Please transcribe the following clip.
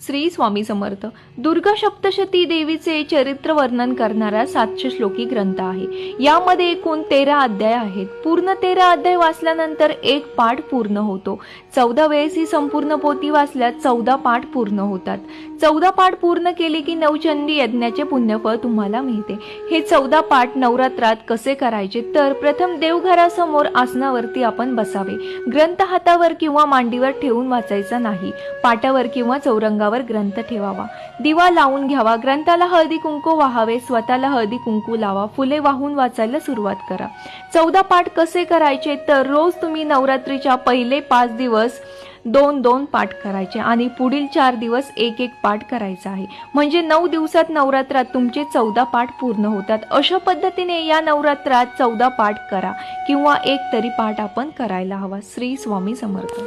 श्री स्वामी समर्थ. दुर्गा सप्तशती देवीचे चरित्र वर्णन करणारा 700 श्लोकी ग्रंथ आहे. यामध्ये एकूण 13 अध्याय आहेत. पूर्ण 13 अध्याय वाचल्यानंतर एक पाठ पूर्ण होतो. 14 वेळेस ही संपूर्ण पोथी वाचल्यास 14 पाठ पूर्ण होतात. 14 पाठ पूर्ण केले की नवचंडी यज्ञाचे पुण्यफळ तुम्हाला मिळते. हे 14 पाठ नवरात्रात कसे करायचे तर प्रथम देवघरासमोर आसनावरती आपण बसावे. ग्रंथ हातावर किंवा मांडीवर ठेवून वाचायचा नाही. पाटावर किंवा चौरंगावर ग्रंथ ठेवावा. दिवा लावून घ्यावा. ग्रंथाला हळदी कुंकू वाहावे. स्वतःला हळदी कुंकू लावा. फुले वाहून वाचायला सुरुवात करा. 14 पाठ कसे करायचे तर रोज तुम्ही नवरात्रीच्या पहिले 5 दिवस 2-2 पाठ करायचे आणि पुढील 4 दिवस 1-1 पाठ करायचा आहे. म्हणजे 9 दिवसात नवरात्रात तुमचे 14 पाठ पूर्ण होतात. अशा पद्धतीने या नवरात्रात 14 पाठ करा किंवा एक तरी पाठ आपण करायला हवा. श्री स्वामी समर्थ.